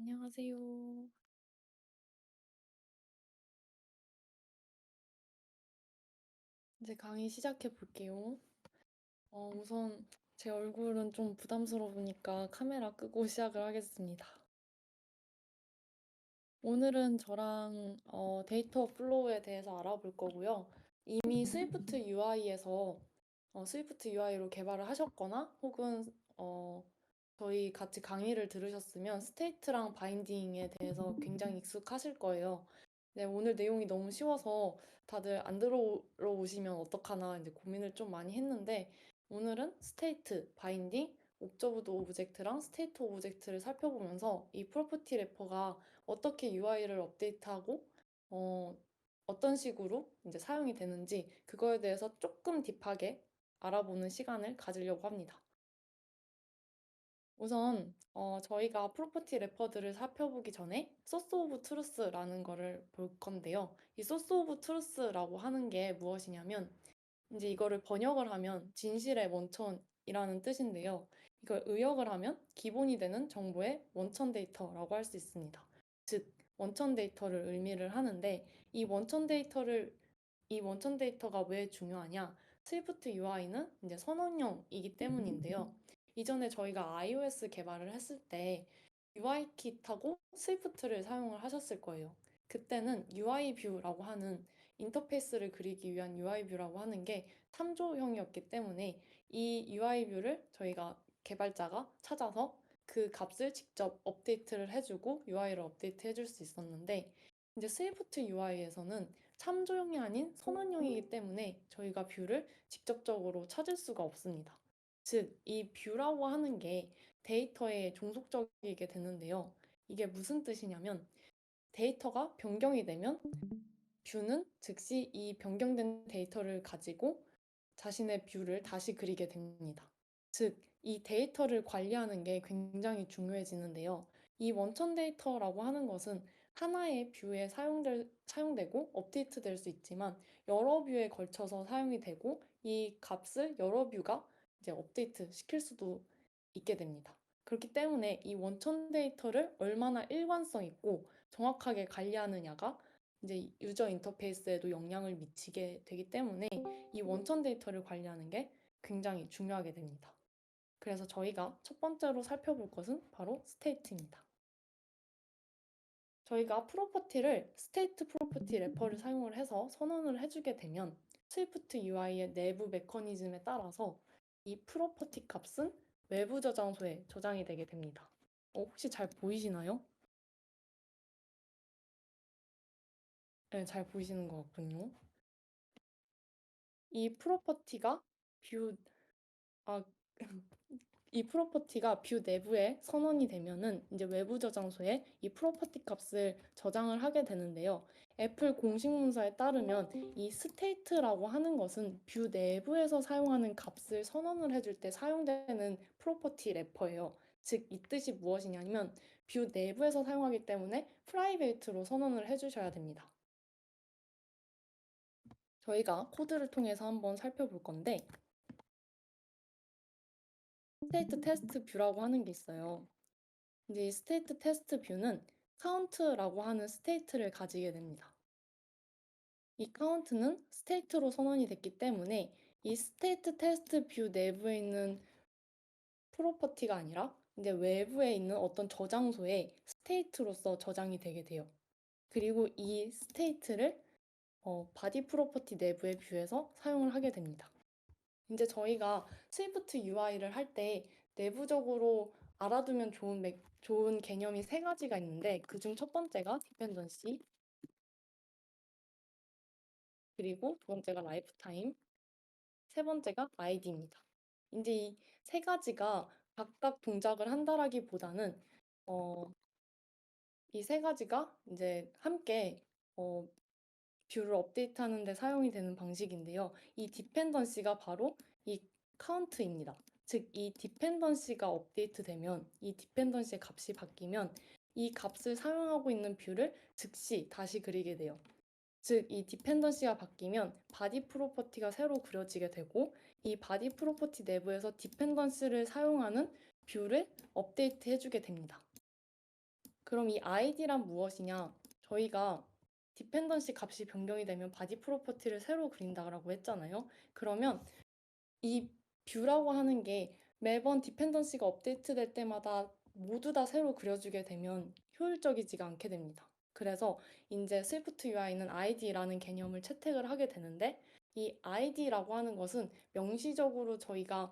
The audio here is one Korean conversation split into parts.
안녕하세요. 이제 강의 시작해 볼게요. 우선 제 얼굴은 좀 부담스러우니까 카메라 끄고 시작을 하겠습니다. 오늘은 저랑 데이터 플로우에 대해서 알아볼 거고요. 이미 스위프트 UI에서 스위프트 UI로 개발을 하셨거나 혹은 어, 저희 같이 강의를 들으셨으면 스테이트랑 바인딩에 대해서 굉장히 익숙하실 거예요. 네, 오늘 내용이 너무 쉬워서 다들 안 들어오시면 어떡하나 이제 고민을 좀 많이 했는데 오늘은 스테이트, 바인딩, 옵저브드 오브젝트랑 스테이트 오브젝트를 살펴보면서 이 프로퍼티 래퍼가 어떻게 UI를 업데이트하고 어, 어떤 식으로 이제 사용이 되는지 그거에 대해서 조금 딥하게 알아보는 시간을 가지려고 합니다. 우선 저희가 프로퍼티 래퍼들을 살펴보기 전에 소스 오브 트루스라는 거를 볼 건데요. 이 소스 오브 트루스라고 하는 게 무엇이냐면 이제 이거를 번역을 하면 진실의 원천이라는 뜻인데요. 이걸 의역을 하면 기본이 되는 정보의 원천 데이터라고 할 수 있습니다. 즉, 원천 데이터를 의미를 하는데 이 원천 데이터를 이 원천 데이터가 왜 중요하냐? 스위프트 UI는 이제 선언형이기 때문인데요. 이전에 저희가 iOS 개발을 했을 때 UI킷하고 스위프트를 사용을 하셨을 거예요. 그때는 UI 뷰라고 하는 인터페이스를 그리기 위한 UI 뷰라고 하는 게 3조형이었기 때문에 이 UI 뷰를 저희가 개발자가 찾아서 그 값을 직접 업데이트를 해주고 UI를 업데이트 해줄 수 있었는데 이제 스위프트 UI에서는 3조형이 아닌 선언형이기 때문에 저희가 뷰를 직접적으로 찾을 수가 없습니다. 즉, 이 뷰라고 하는 게 데이터에 종속적이게 되는데요. 이게 무슨 뜻이냐면 데이터가 변경이 되면 뷰는 즉시 이 변경된 데이터를 가지고 자신의 뷰를 다시 그리게 됩니다. 즉, 이 데이터를 관리하는 게 굉장히 중요해지는데요. 이 원천 데이터라고 하는 것은 하나의 뷰에 사용되고 업데이트될 수 있지만 여러 뷰에 걸쳐서 사용이 되고 이 값을 여러 뷰가 이제 업데이트 시킬 수도 있게 됩니다. 그렇기 때문에 이 원천 데이터를 얼마나 일관성 있고 정확하게 관리하느냐가 이제 유저 인터페이스에도 영향을 미치게 되기 때문에 이 원천 데이터를 관리하는 게 굉장히 중요하게 됩니다. 그래서 저희가 첫 번째로 살펴볼 것은 바로 스테이트입니다. 저희가 프로퍼티를 스테이트 프로퍼티 래퍼를 사용을 해서 선언을 해주게 되면 스위프트 UI의 내부 메커니즘에 따라서 이 프로퍼티 값은 외부 저장소에 저장이 되게 됩니다. 혹시 잘 보이시나요? 네, 잘 보이시는 것 같군요. 이 프로퍼티가 뷰, 아, 이 프로퍼티가 뷰 내부에 선언이 되면은 이제 외부 저장소에 이 프로퍼티 값을 저장을 하게 되는데요. 애플 공식 문서에 따르면 이 스테이트라고 하는 것은 뷰 내부에서 사용하는 값을 선언을 해줄 때 사용되는 프로퍼티 래퍼예요. 즉, 이 뜻이 무엇이냐면 뷰 내부에서 사용하기 때문에 프라이베이트로 선언을 해주셔야 됩니다. 저희가 코드를 통해서 한번 살펴볼 건데 스테이트 테스트 뷰라고 하는 게 있어요. 이제 이 스테이트 테스트 뷰는 카운트라고 하는 스테이트를 가지게 됩니다. 이 카운트는 스테이트로 선언이 됐기 때문에 이 스테이트 테스트 뷰 내부에 있는 프로퍼티가 아니라 이제 외부에 있는 어떤 저장소에 스테이트로서 저장이 되게 돼요. 그리고 이 스테이트를 바디 프로퍼티 내부의 뷰에서 사용을 하게 됩니다. 이제 저희가 스위프트 UI를 할 때 내부적으로 알아두면 좋은 개념이 세 가지가 있는데 그중 첫 번째가 디펜던시, 그리고 두 번째가 라이프타임, 세 번째가 아이디입니다. 이제 이 세 가지가 각각 동작을 한다라기보다는 어, 이 세 가지가 이제 함께 어, 뷰를 업데이트하는 데 사용이 되는 방식인데요. 이 디펜던시가 바로 이 카운트입니다. 즉, 이 디펜던시가 업데이트되면 이 디펜던시의 값이 바뀌면 이 값을 사용하고 있는 뷰를 즉시 다시 그리게 돼요. 즉, 이 디펜던시가 바뀌면 바디 프로퍼티가 새로 그려지게 되고 이 바디 프로퍼티 내부에서 디펜던시를 사용하는 뷰를 업데이트 해주게 됩니다. 그럼 이 id란 무엇이냐? 저희가 디펜던시 값이 변경이 되면 바디 프로퍼티를 새로 그린다라고 했잖아요. 그러면 이 뷰라고 하는 게 매번 디펜던시가 업데이트 될 때마다 모두 다 새로 그려주게 되면 효율적이지가 않게 됩니다. 그래서 이제 스위프트 UI는 ID라는 개념을 채택을 하게 되는데 이 ID라고 하는 것은 명시적으로 저희가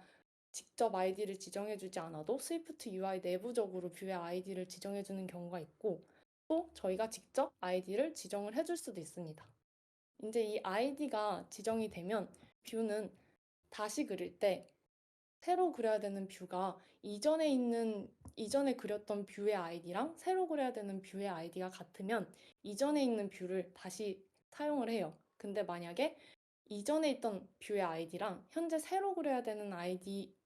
직접 아이디를 지정해주지 않아도 스위프트 UI 내부적으로 뷰의 아이디를 지정해주는 경우가 있고 또 저희가 직접 아이디를 지정을 해줄 수도 있습니다. 이제 이 아이디가 지정이 되면 뷰는 다시 그릴 때 새로 그려야 되는 뷰가 이전에 그렸던 뷰의 아이디랑 새로 그려야 되는 뷰의 아이디가 같으면 이전에 있는 뷰를 다시 사용을 해요. 근데 만약에 이전에 있던 뷰의 아이디랑 현재 새로 그려야 되는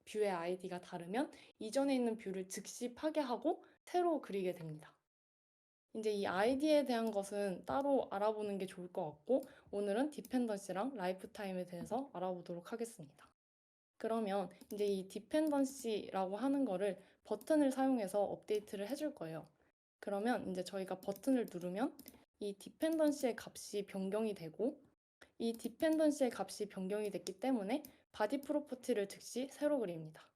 뷰의 아이디가 다르면 이전에 있는 뷰를 즉시 파괴하고 새로 그리게 됩니다. 이제 이 아이디에 대한 것은 따로 알아보는 게 좋을 것 같고 오늘은 디펜던시랑 라이프타임에 대해서 알아보도록 하겠습니다. 그러면 이제 이 디펜던시라고 하는 거를 버튼을 사용해서 업데이트를 해줄 거예요. 그러면 이제 저희가 버튼을 누르면 이 디펜던시의 값이 변경이 되고 이 디펜던시의 값이 변경이 됐기 때문에 바디 프로퍼티를 즉시 새로 그립니다.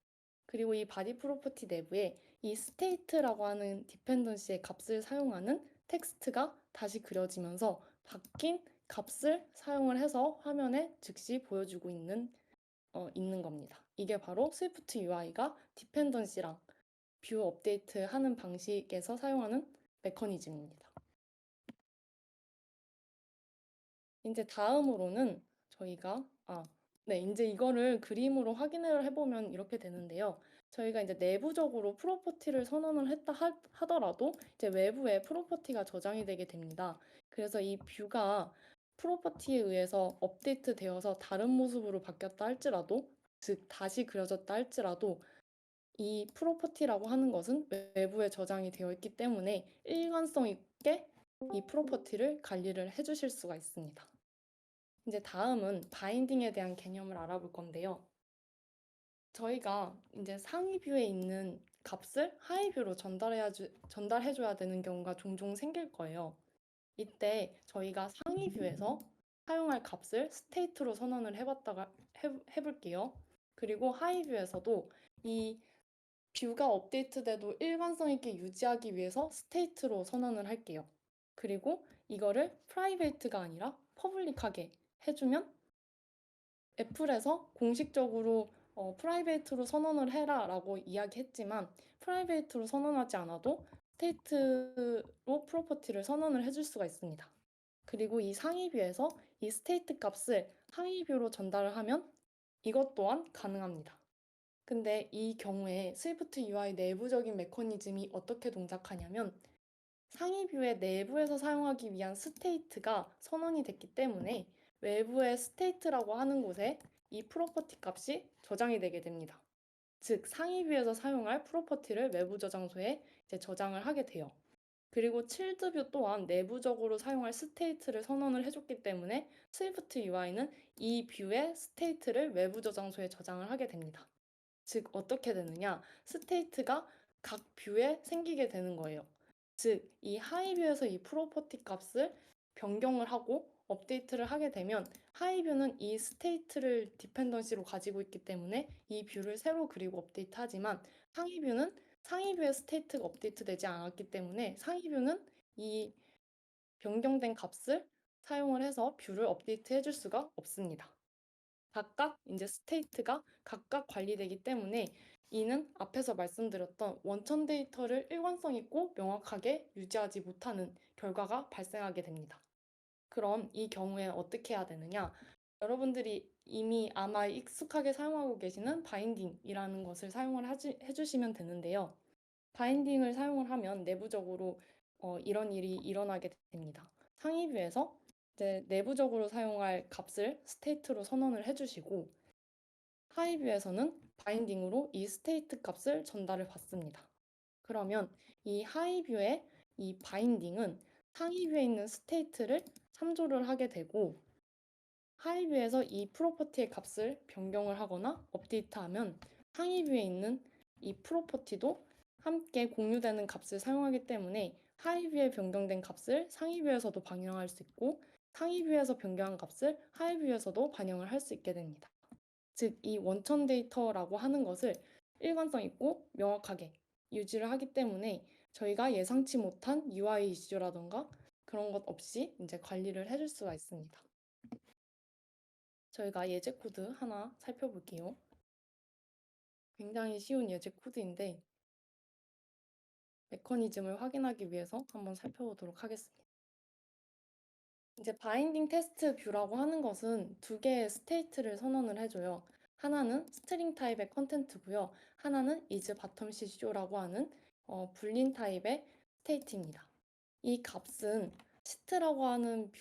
그리고 이 바디 프로퍼티 내부에 이 스테이트라고 하는 디펜던시의 값을 사용하는 텍스트가 다시 그려지면서 바뀐 값을 사용을 해서 화면에 즉시 보여주고 있는 겁니다. 이게 바로 스위프트 UI가 디펜던시랑 뷰 업데이트 하는 방식에서 사용하는 메커니즘입니다. 이제 다음으로는 저희가 네, 이제 이거를 그림으로 확인을 해보면 이렇게 되는데요. 저희가 이제 내부적으로 프로퍼티를 선언을 했다 하더라도 이제 외부에 프로퍼티가 저장이 되게 됩니다. 그래서 이 뷰가 프로퍼티에 의해서 업데이트 되어서 다른 모습으로 바뀌었다 할지라도 즉 다시 그려졌다 할지라도 이 프로퍼티라고 하는 것은 외부에 저장이 되어 있기 때문에 일관성 있게 이 프로퍼티를 관리를 해주실 수가 있습니다. 이제 다음은 바인딩에 대한 개념을 알아볼 건데요. 저희가 이제 상위 뷰에 있는 값을 하위 뷰로 전달해줘야 되는 경우가 종종 생길 거예요. 이때 저희가 상위 뷰에서 사용할 값을 스테이트로 선언을 해볼게요. 그리고 하위 뷰에서도 이 뷰가 업데이트돼도 일관성 있게 유지하기 위해서 스테이트로 선언을 할게요. 그리고 이거를 프라이베이트가 아니라 퍼블릭하게 해주면 애플에서 공식적으로 프라이베이트로 선언을 해라 라고 이야기했지만 프라이베이트로 선언하지 않아도 스테이트로 프로퍼티를 선언을 해줄 수가 있습니다. 그리고 이 상위 뷰에서 이 스테이트 값을 하위 뷰로 전달을 하면 이것 또한 가능합니다. 근데 이 경우에 스위프트 UI 내부적인 메커니즘이 어떻게 동작하냐면 상위 뷰의 내부에서 사용하기 위한 스테이트가 선언이 됐기 때문에 외부의 스테이트라고 하는 곳에 이 프로퍼티 값이 저장이 되게 됩니다. 즉 상위 뷰에서 사용할 프로퍼티를 외부 저장소에 이제 저장을 하게 돼요. 그리고 칠드 뷰 또한 내부적으로 사용할 스테이트를 선언을 해줬기 때문에 스위프트 UI는 이 뷰의 스테이트를 외부 저장소에 저장을 하게 됩니다. 즉 어떻게 되느냐? 스테이트가 각 뷰에 생기게 되는 거예요. 즉 이 하이 뷰에서 이 프로퍼티 값을 변경을 하고 업데이트를 하게 되면 하이 뷰는 이 스테이트를 디펜던시로 가지고 있기 때문에 이 뷰를 새로 그리고 업데이트하지만 상위 뷰는 상위 뷰의 스테이트가 업데이트되지 않았기 때문에 상위 뷰는 이 변경된 값을 사용을 해서 뷰를 업데이트 해줄 수가 없습니다. 각각 이제 스테이트가 각각 관리되기 때문에 이는 앞에서 말씀드렸던 원천 데이터를 일관성 있고 명확하게 유지하지 못하는 결과가 발생하게 됩니다. 그럼 이 경우에 어떻게 해야 되느냐? 여러분들이 이미 아마 익숙하게 사용하고 계시는 바인딩이라는 것을 사용을 해주시면 되는데요. 바인딩을 사용을 하면 내부적으로 이런 일이 일어나게 됩니다. 상위 뷰에서 이제 내부적으로 사용할 값을 스테이트로 선언을 해주시고 하위 뷰에서는 바인딩으로 이 스테이트 값을 전달을 받습니다. 그러면 이 하위 뷰의 이 바인딩은 상위 뷰에 있는 스테이트를 참조를 하게 되고 하위 뷰에서 이 프로퍼티의 값을 변경을 하거나 업데이트하면 상위 뷰에 있는 이 프로퍼티도 함께 공유되는 값을 사용하기 때문에 하위 뷰에 변경된 값을 상위 뷰에서도 반영할 수 있고 상위 뷰에서 변경한 값을 하위 뷰에서도 반영을 할 수 있게 됩니다. 즉, 이 원천 데이터라고 하는 것을 일관성 있고 명확하게 유지를 하기 때문에 저희가 예상치 못한 UI 이슈라던가 그런 것 없이 이제 관리를 해줄 수가 있습니다. 저희가 예제 코드 하나 살펴볼게요. 굉장히 쉬운 예제 코드인데 메커니즘을 확인하기 위해서 한번 살펴보도록 하겠습니다. 이제 바인딩 테스트 뷰라고 하는 것은 두 개의 스테이트를 선언을 해줘요. 하나는 스트링 타입의 컨텐트고요. 하나는 is bottom show라고 하는 불린 타입의 스테이트입니다. 이 값은 시트라고 하는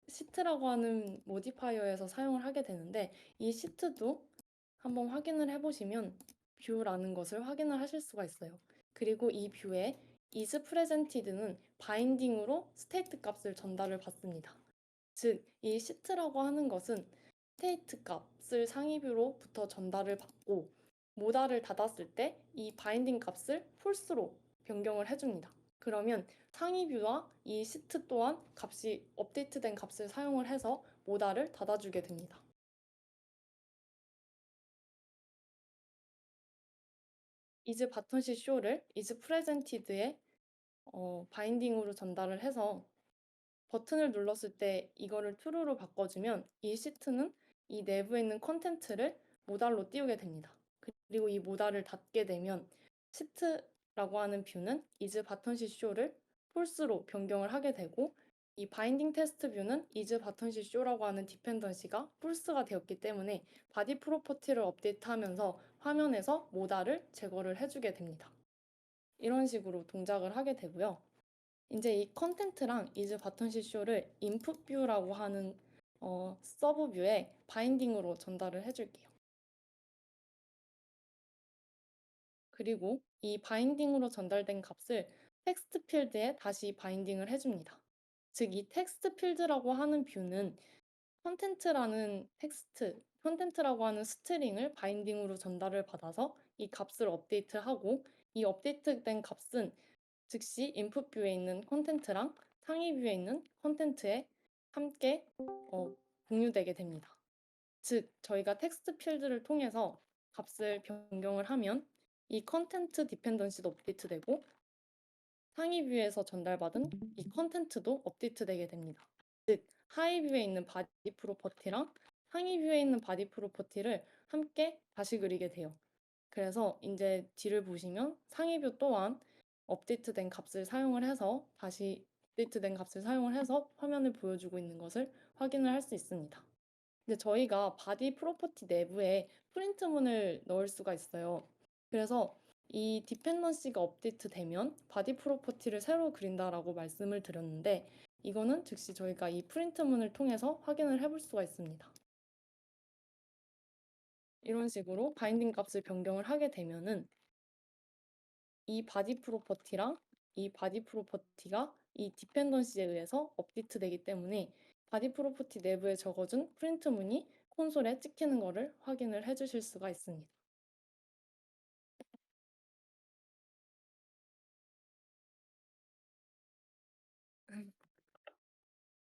시트라고 하는 모디파이어에서 사용을 하게 되는데 이 시트도 한번 확인을 해보시면 뷰라는 것을 확인을 하실 수가 있어요. 그리고 이 뷰에 is presented는 바인딩으로 스테이트 값을 전달을 받습니다. 즉, 이 시트라고 하는 것은 스테이트 값을 상위 뷰로부터 전달을 받고 모달을 닫았을 때 이 바인딩 값을 false로 변경을 해줍니다. 그러면 상위 뷰와 이 시트 또한 값이 업데이트된 값을 사용을 해서 모달을 닫아주게 됩니다. is button시 show를 is presented의 바인딩으로 전달을 해서 버튼을 눌렀을 때 이거를 true로 바꿔주면 이 시트는 이 내부에 있는 컨텐츠를 모달로 띄우게 됩니다. 그리고 이 모달을 닫게 되면 시트라고 하는 뷰는 is button시 show를 false로 변경을 하게 되고 이 바인딩 테스트 뷰는 is button시 show라고 하는 디펜던시가 false가 되었기 때문에 바디 프로퍼티를 업데이트하면서 화면에서 모달을 제거를 해주게 됩니다. 이런 식으로 동작을 하게 되고요. 이제 이 컨텐트랑 is button시 show를 input 뷰라고 하는 서브 뷰에 바인딩으로 전달을 해줄게요. 그리고 이 바인딩으로 전달된 값을 텍스트 필드에 다시 바인딩을 해줍니다. 즉, 이 텍스트 필드라고 하는 뷰는 컨텐트라고 하는 스트링을 바인딩으로 전달을 받아서 이 값을 업데이트하고 이 업데이트된 값은 즉시 인풋 뷰에 있는 컨텐트랑 상위 뷰에 있는 컨텐츠에 함께 공유되게 됩니다. 즉, 저희가 텍스트 필드를 통해서 값을 변경을 하면 이 컨텐트 디펜던시도 업데이트되고 상위 뷰에서 전달받은 이 컨텐츠도 업데이트되게 됩니다. 즉, 하위 뷰에 있는 바디 프로퍼티랑 상위 뷰에 있는 바디 프로퍼티를 함께 다시 그리게 돼요. 그래서 이제 뒤를 보시면 상위 뷰 또한 업데이트된 값을 사용을 해서 다시 업데이트된 값을 사용을 해서 화면을 보여주고 있는 것을 확인을 할 수 있습니다. 근데 저희가 바디 프로퍼티 내부에 프린트문을 넣을 수가 있어요. 그래서 이 디펜던시가 업데이트 되면 바디 프로퍼티를 새로 그린다라고 말씀을 드렸는데 이거는 즉시 저희가 이 프린트문을 통해서 확인을 해볼 수가 있습니다. 이런 식으로 바인딩 값을 변경을 하게 되면은 이 바디 프로퍼티랑 이 바디 프로퍼티가 이 디펜던시에 의해서 업데이트 되기 때문에 바디 프로퍼티 내부에 적어준 프린트 문이 콘솔에 찍히는 것을 확인을 해주실 수가 있습니다.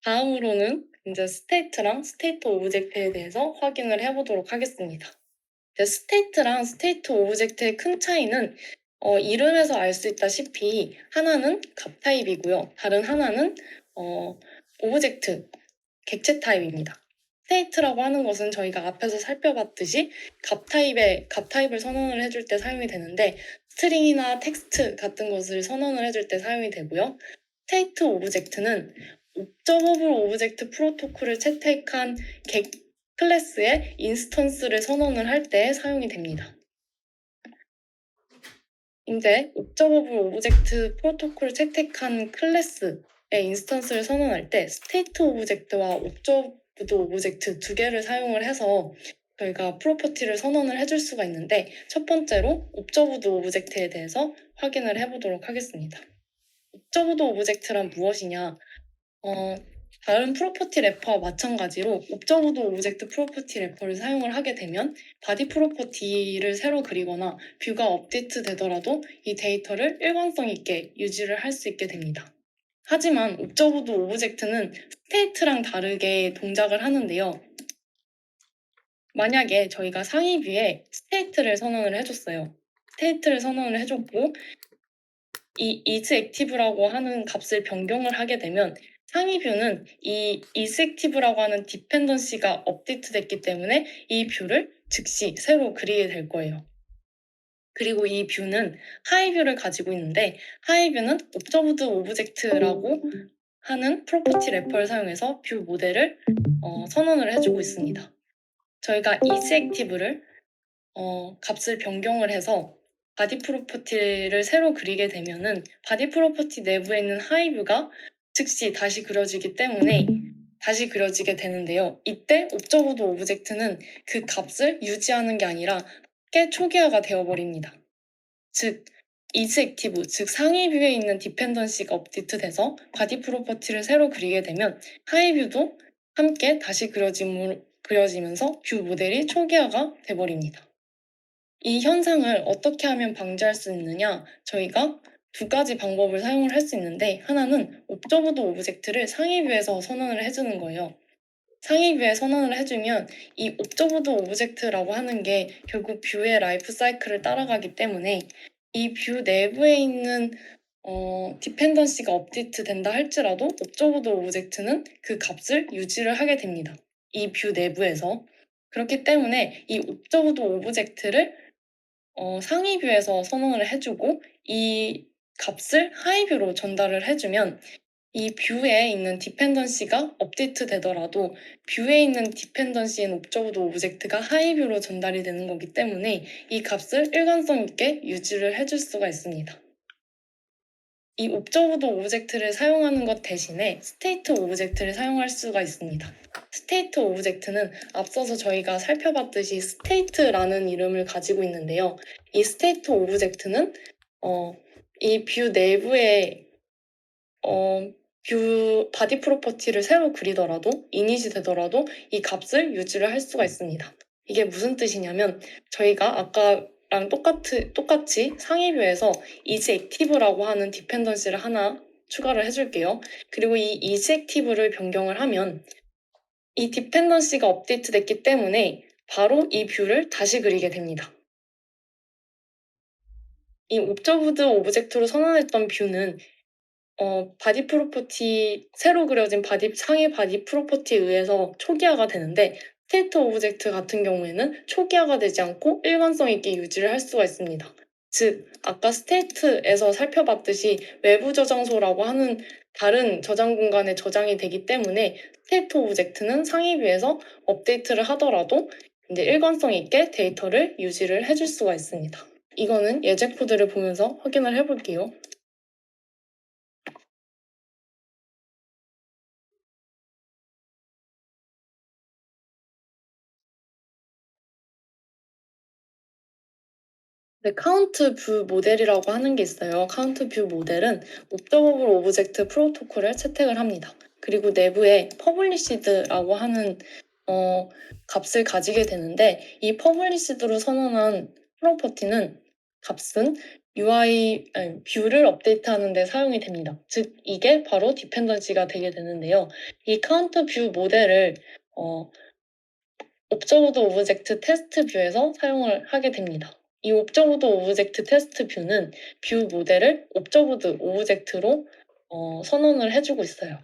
다음으로는 이제 스테이트랑 스테이트 오브젝트에 대해서 확인을 해보도록 하겠습니다. 스테이트랑 스테이트 오브젝트의 큰 차이는 이름에서 알 수 있다시피 하나는 값 타입이고요. 다른 하나는 오브젝트, 객체 타입입니다. 스테이트라고 하는 것은 저희가 앞에서 살펴봤듯이 값 타입을 선언을 해줄 때 사용이 되는데 스트링이나 텍스트 같은 것을 선언을 해줄 때 사용이 되고요. 스테이트 오브젝트는 옵저버블 오브젝트 프로토콜을 채택한 클래스의 인스턴스를 선언을 할 때 사용이 됩니다. 이제 옵저버블 오브젝트 프로토콜을 채택한 클래스의 인스턴스를 선언할 때 스테이트 오브젝트와 옵저브드 오브젝트 두 개를 사용을 해서 저희가 프로퍼티를 선언을 해줄 수가 있는데 첫 번째로 옵저브드 오브젝트에 대해서 확인을 해보도록 하겠습니다. 옵저브드 오브젝트란 무엇이냐? 다른 프로퍼티 래퍼와 마찬가지로 옵저브드 오브젝트 프로퍼티 래퍼를 사용을 하게 되면 바디 프로퍼티를 새로 그리거나 뷰가 업데이트 되더라도 이 데이터를 일관성 있게 유지를 할 수 있게 됩니다. 하지만 옵저브드 오브젝트는 스테이트랑 다르게 동작을 하는데요. 만약에 저희가 상위 뷰에 스테이트를 선언을 해줬어요. 스테이트를 선언을 해줬고 이 isActive라고 하는 값을 변경을 하게 되면 상위 뷰는 이 isActive라고 하는 디펜던시가 업데이트 됐기 때문에 이 뷰를 즉시 새로 그리게 될 거예요. 그리고 이 뷰는 하이 뷰를 가지고 있는데 하이 뷰는 observed object라고 하는 프로퍼티 래퍼를 사용해서 뷰 모델을 선언을 해주고 있습니다. 저희가 isActive를 값을 변경을 해서 바디 프로퍼티를 새로 그리게 되면은 바디 프로퍼티 내부에 있는 하이뷰가 즉시 다시 그려지기 때문에 다시 그려지게 되는데요. 이때 옵저버드 오브젝트는 그 값을 유지하는 게 아니라 꽤 초기화가 되어버립니다. 즉, isActive, 즉 상위 뷰에 있는 디펜던시가 업데이트돼서 바디 프로퍼티를 새로 그리게 되면 하이뷰도 함께 다시 그려지면서 뷰 모델이 초기화가 돼버립니다. 이 현상을 어떻게 하면 방지할 수 있느냐? 저희가 두 가지 방법을 사용을 할 수 있는데 하나는 옵저버드 오브젝트를 상위 뷰에서 선언을 해주는 거예요. 상위 뷰에 선언을 해주면 이 옵저버드 오브젝트라고 하는 게 결국 뷰의 라이프 사이클을 따라가기 때문에 이 뷰 내부에 있는 디펜던시가 업데이트 된다 할지라도 옵저버드 오브젝트는 그 값을 유지를 하게 됩니다. 이 뷰 내부에서. 그렇기 때문에 이 옵저버드 오브젝트를 상위 뷰에서 선언을 해주고 이 값을 하이 뷰로 전달을 해주면 이 뷰에 있는 디펜던시가 업데이트 되더라도 뷰에 있는 디펜던시인 옵저버드 오브젝트가 하이 뷰로 전달이 되는 거기 때문에 이 값을 일관성 있게 유지를 해줄 수가 있습니다. 이 옵저버드 오브젝트를 사용하는 것 대신에 스테이트 오브젝트를 사용할 수가 있습니다. 스테이트 오브젝트는 앞서서 저희가 살펴봤듯이 스테이트라는 이름을 가지고 있는데요. 이 스테이트 오브젝트는 이 뷰 내부에 뷰 바디 프로퍼티를 새로 그리더라도 이닛이 되더라도 이 값을 유지를 할 수가 있습니다. 이게 무슨 뜻이냐면 저희가 아까랑 똑같이 상위 뷰에서 isActive라고 하는 디펜던시를 하나 추가를 해줄게요. 그리고 이 isActive를 변경을 하면 이 디펜던시가 업데이트 됐기 때문에 바로 이 뷰를 다시 그리게 됩니다. 이 옵저브드 오브젝트로 선언했던 뷰는 바디 프로퍼티, 새로 그려진 상위 바디 프로퍼티에 의해서 초기화가 되는데 스테이트 오브젝트 같은 경우에는 초기화가 되지 않고 일관성 있게 유지를 할 수가 있습니다. 즉, 아까 스테이트에서 살펴봤듯이 외부 저장소라고 하는 다른 저장 공간에 저장이 되기 때문에 스테이트 오브젝트는 상위 뷰에서 업데이트를 하더라도 이제 일관성 있게 데이터를 유지를 해줄 수가 있습니다. 이거는 예제 코드를 보면서 확인을 해볼게요. 네, 카운트 뷰 모델이라고 하는 게 있어요. 카운트 뷰 모델은 옵저버블 오브젝트 프로토콜을 채택을 합니다. 그리고 내부에 퍼블리시드라고 하는 값을 가지게 되는데 이 퍼블리시드로 선언한 프로퍼티는 값은 뷰를 업데이트하는 데 사용이 됩니다. 즉 이게 바로 디펜던시가 되게 되는데요. 이 카운트 뷰 모델을 옵저버드 오브젝트 테스트 뷰에서 사용을 하게 됩니다. 이 옵저버드 오브젝트 테스트 뷰는 뷰 모델을 옵저버드 오브젝트로 선언을 해주고 있어요.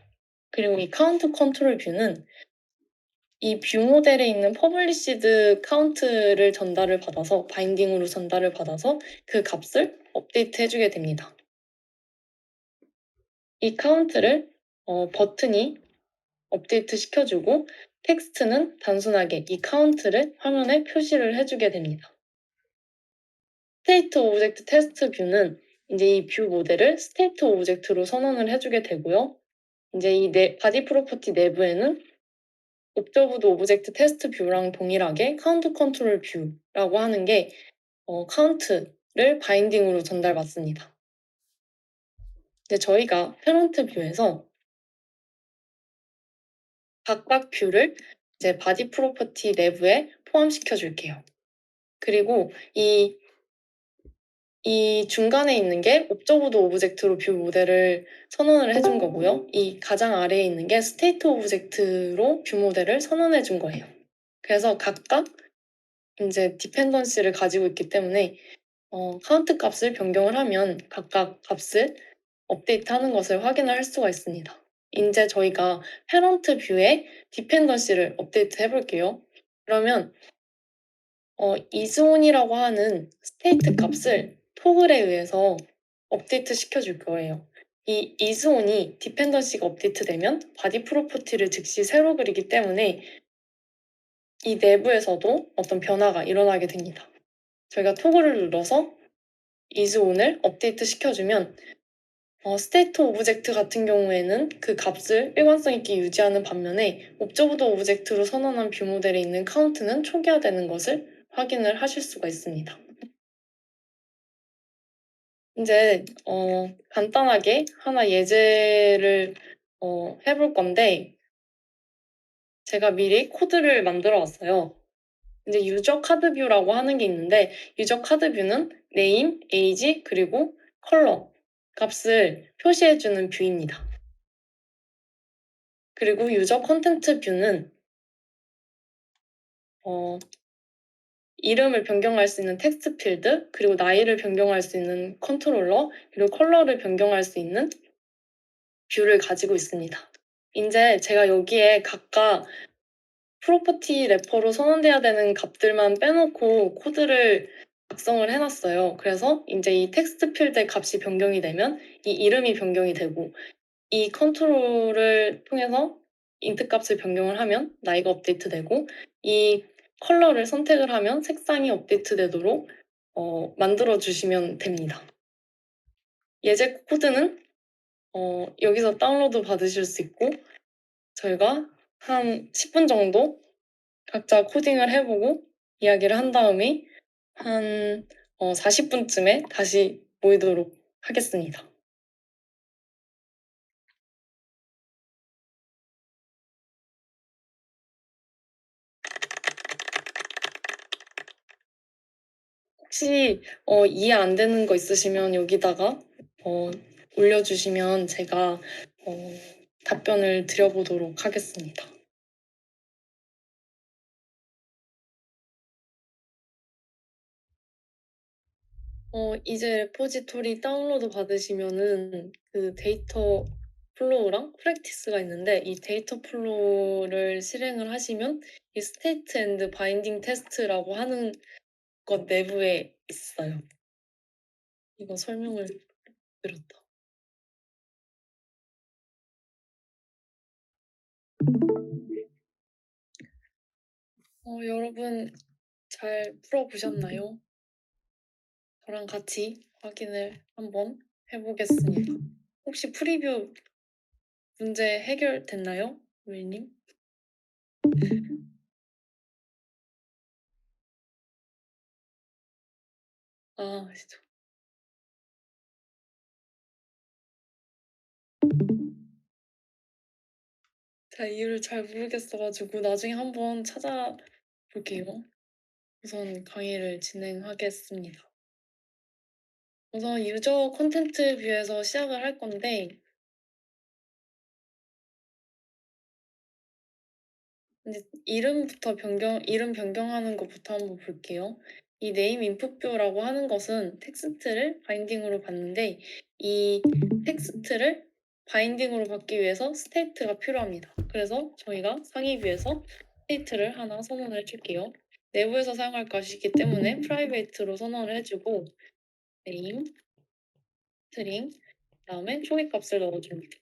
그리고 이 카운트 컨트롤 뷰는 이 뷰 모델에 있는 퍼블리시드 카운트를 전달을 받아서 바인딩으로 전달을 받아서 그 값을 업데이트 해주게 됩니다. 이 카운트를 버튼이 업데이트 시켜주고 텍스트는 단순하게 이 카운트를 화면에 표시를 해주게 됩니다. 스테이트 오브젝트 테스트 뷰는 이제 이 뷰 모델을 스테이트 오브젝트로 선언을 해주게 되고요. 이제 이 바디 프로퍼티 내부에는 옵저브드 오브젝트 테스트 뷰랑 동일하게 카운트 컨트롤 뷰라고 하는 게 카운트를 바인딩으로 전달받습니다. 이제 저희가 페런트 뷰에서 각각 뷰를 이제 바디 프로퍼티 내부에 포함시켜 줄게요. 그리고 이 중간에 있는 게 옵저버드 오브젝트로 뷰 모델을 선언을 해준 거고요. 이 가장 아래에 있는 게 스테이트 오브젝트로 뷰 모델을 선언해 준 거예요. 그래서 각각 이제 디펜던시를 가지고 있기 때문에 카운트 값을 변경을 하면 각각 값을 업데이트하는 것을 확인할 수가 있습니다. 이제 저희가 패런트 뷰에 디펜던시를 업데이트 해볼게요. 그러면 이즈온이라고 하는 스테이트 값을 토글에 의해서 업데이트 시켜줄 거예요. 이 이즈온이 디펜던시가 업데이트되면 바디 프로퍼티를 즉시 새로 그리기 때문에 이 내부에서도 어떤 변화가 일어나게 됩니다. 저희가 토글을 눌러서 이즈온을 업데이트 시켜주면 스테이트 오브젝트 같은 경우에는 그 값을 일관성 있게 유지하는 반면에 옵저브드 오브젝트로 선언한 뷰 모델에 있는 카운트는 초기화되는 것을 확인을 하실 수가 있습니다. 이제 간단하게 하나 예제를 해볼 건데 제가 미리 코드를 만들어 왔어요. 이제 유저 카드 뷰라고 하는 게 있는데 유저 카드 뷰는 네임, 에이지, 그리고 컬러 값을 표시해주는 뷰입니다. 그리고 유저 컨텐트 뷰는 이름을 변경할 수 있는 텍스트 필드, 그리고 나이를 변경할 수 있는 컨트롤러, 그리고 컬러를 변경할 수 있는 뷰를 가지고 있습니다. 이제 제가 여기에 각각 프로퍼티 래퍼로 선언돼야 되는 값들만 빼놓고 코드를 작성을 해놨어요. 그래서 이제 이 텍스트 필드의 값이 변경이 되면 이 이름이 변경이 되고 이 컨트롤을 통해서 인트 값을 변경을 하면 나이가 업데이트되고 이 컬러를 선택을 하면 색상이 업데이트되도록 만들어 주시면 됩니다. 예제 코드는 여기서 다운로드 받으실 수 있고 저희가 한 10분 정도 각자 코딩을 해보고 이야기를 한 다음에 한 40분쯤에 다시 모이도록 하겠습니다. 혹시 이해 안 되는 거 있으시면 여기다가 올려주시면 제가 답변을 드려보도록 하겠습니다. 이제 레포지토리 다운로드 받으시면은 그 데이터 플로우랑 프랙티스가 있는데 이 데이터 플로우를 실행을 하시면 이 스테이트 앤드 바인딩 테스트라고 하는 것 내부에 있어요. 이거 설명을 드렸다. 여러분 잘 풀어보셨나요? 저랑 같이 확인을 한번 해보겠습니다. 혹시 프리뷰 문제 해결됐나요? 우리님? 진짜. 제가 이유를 잘 모르겠어가지고 나중에 한번 찾아볼게요. 우선 강의를 진행하겠습니다. 우선 유저 콘텐트 뷰에서 시작을 할 건데 이제 이름 변경하는 것부터 한번 볼게요. 이 네임 인풋뷰라고 하는 것은 텍스트를 바인딩으로 받는데 이 텍스트를 바인딩으로 받기 위해서 스테이트가 필요합니다. 그래서 저희가 상위 뷰에서 스테이트를 하나 선언을 해줄게요. 내부에서 사용할 것이기 때문에 프라이베이트로 선언을 해주고 네임, 스트링, 그다음에 초기 값을 넣어줍니다.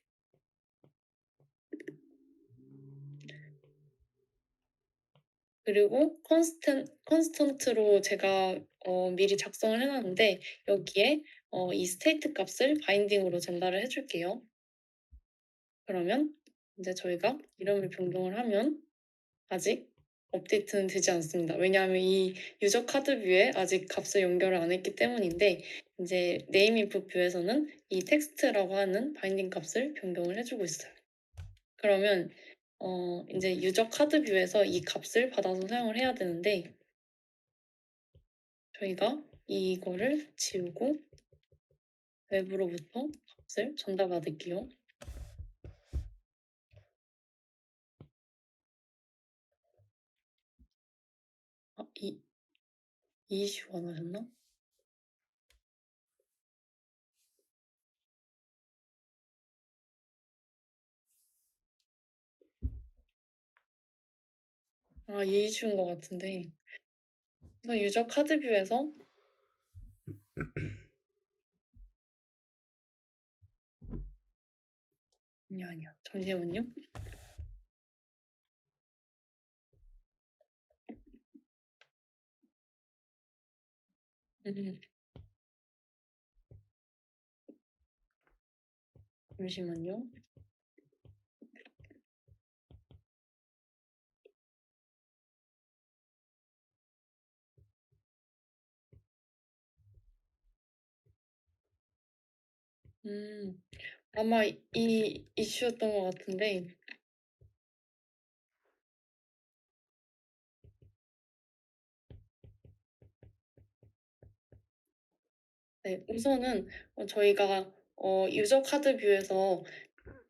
그리고 컨스턴트로 제가 미리 작성을 해놨는데 여기에 이 스테이트 값을 바인딩으로 전달을 해줄게요. 그러면 이제 저희가 이름을 변경을 하면 아직 업데이트는 되지 않습니다. 왜냐하면 이 유저 카드 뷰에 아직 값을 연결을 안 했기 때문인데 이제 네임 인풋 뷰에서는 이 텍스트라고 하는 바인딩 값을 변경을 해주고 있어요. 그러면 이제 유저 카드 뷰에서 이 값을 받아서 사용을 해야 되는데 저희가 이거를 지우고 외부로부터 값을 전달받을게요. 이 이슈 원하셨나? 이 이슈인 것 같은데 우선 유저 카드 뷰에서 아니야. 잠시만요. 음, 잠시만요. 아마 이 이슈였던 것 같은데 네, 우선은 저희가 유저 카드 뷰에서